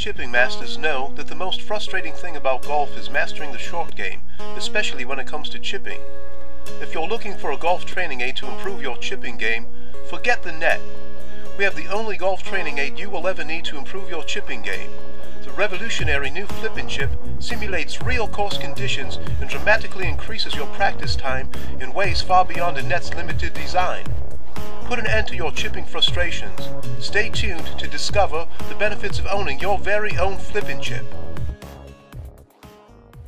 chipping masters know that the most frustrating thing about golf is mastering the short game, especially when it comes to chipping. If you're looking for a golf training aid to improve your chipping game, forget the net. We have the only golf training aid you will ever need to improve your chipping game. The revolutionary new Flip and Chip simulates real course conditions and dramatically increases your practice time in ways far beyond a net's limited design. Put an end to your chipping frustrations. Stay tuned to discover the benefits of owning your very own Flip and Chip.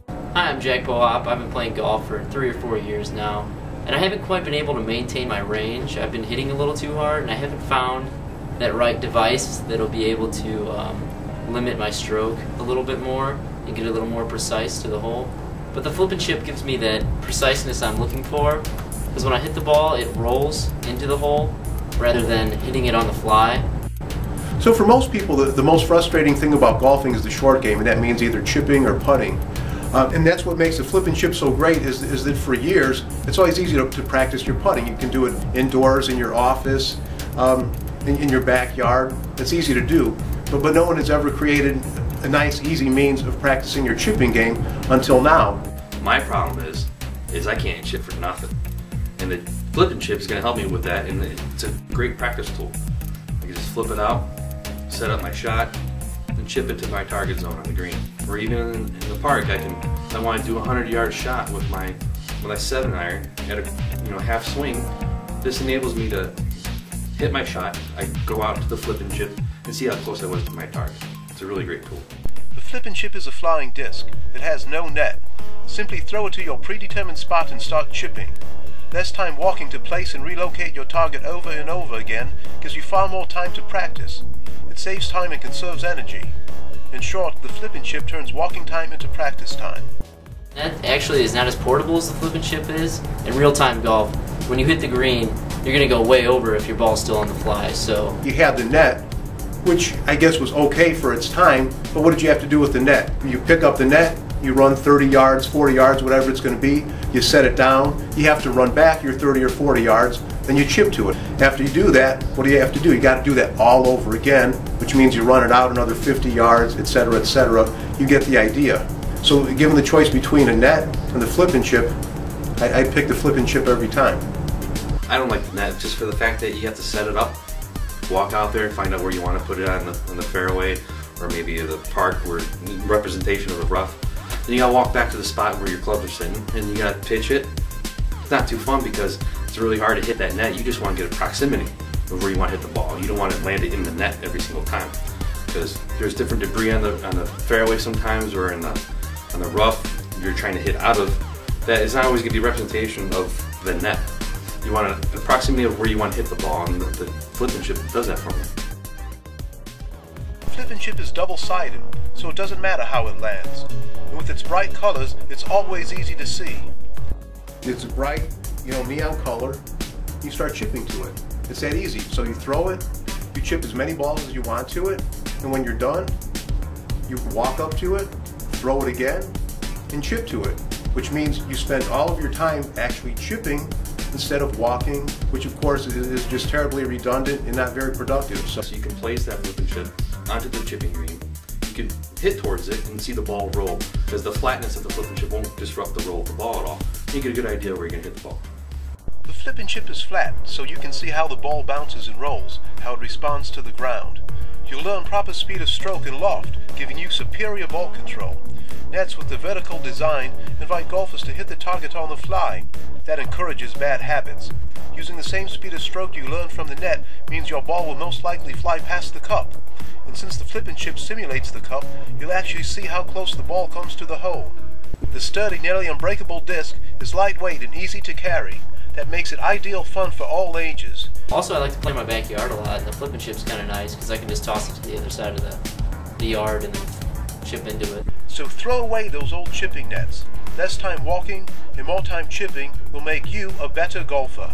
Hi, I'm Jack Bohop. I've been playing golf for 3 or 4 years now, and I haven't quite been able to maintain my range. I've been hitting a little too hard, and I haven't found that right device that'll be able to limit my stroke a little bit more and get a little more precise to the hole. But the Flip and Chip gives me that preciseness I'm looking for, because when I hit the ball, it rolls into the hole rather than hitting it on the fly. So for most people, the most frustrating thing about golfing is the short game, and that means either chipping or putting. And that's what makes the Flip and Chip so great is that for years, it's always easy to practice your putting. You can do it indoors, in your office, in your backyard. It's easy to do. But no one has ever created a nice, easy means of practicing your chipping game until now. My problem is I can't chip for nothing. And the Flip and Chip is going to help me with that, and it's a great practice tool. I can just flip it out, set up my shot, and chip it to my target zone on the green. Or even in the park, if I want to do a 100-yard shot with my 7-iron at a half swing. This enables me to hit my shot. I go out to the Flip and Chip and see how close I was to my target. It's a really great tool. The Flip and Chip is a flying disc. It has no net. Simply throw it to your predetermined spot and start chipping. Less time walking to place and relocate your target over and over again gives you far more time to practice. It saves time and conserves energy. In short, the Flip and Chip turns walking time into practice time. That actually is not as portable as the Flip and Chip is. In real-time golf, when you hit the green, you're going to go way over if your ball's still on the fly. So you had the net, which I guess was okay for its time, but what did you have to do with the net? You pick up the net, you run 30 yards, 40 yards, whatever it's going to be, you set it down, you have to run back your 30 or 40 yards, then you chip to it. After you do that, what do you have to do? You got to do that all over again, which means you run it out another 50 yards, etc., etc. You get the idea. So given the choice between a net and the Flip and Chip, I pick the Flip and Chip every time. I don't like the net just for the fact that you have to set it up, walk out there and find out where you want to put it on the fairway, or maybe the park where representation of the rough. Then you gotta walk back to the spot where your clubs are sitting and you gotta pitch it. It's not too fun because it's really hard to hit that net. You just want to get a proximity of where you want to hit the ball. You don't want to land it in the net every single time, because there's different debris on the fairway sometimes, or on the rough you're trying to hit out of. That is not always going to be a representation of the net. You want a proximity of where you want to hit the ball, and the Flip and Chip does that for me. Flip and Chip is double-sided, so it doesn't matter how it lands. And with its bright colors, it's always easy to see. It's a bright, neon color. You start chipping to it. It's that easy. So you throw it, you chip as many balls as you want to it, and when you're done, you walk up to it, throw it again, and chip to it, which means you spend all of your time actually chipping instead of walking, which of course is just terribly redundant and not very productive. So you can place that Flip and Chip onto the chipping green. You can hit towards it and see the ball roll, because the flatness of the Flip and Chip won't disrupt the roll of the ball at all. You get a good idea where you're going to hit the ball. The Flip and Chip is flat, so you can see how the ball bounces and rolls, how it responds to the ground. You'll learn proper speed of stroke and loft, giving you superior ball control. Nets with the vertical design invite golfers to hit the target on the fly. That encourages bad habits. Using the same speed of stroke you learn from the net means your ball will most likely fly past the cup. And since the Flip and Chip simulates the cup, you'll actually see how close the ball comes to the hole. The sturdy, nearly unbreakable disc is lightweight and easy to carry. That makes it ideal fun for all ages. Also, I like to play in my backyard a lot, and the Flip and Chip's kind of nice because I can just toss it to the other side of the yard and then chip into it. So throw away those old chipping nets. Less time walking and more time chipping will make you a better golfer.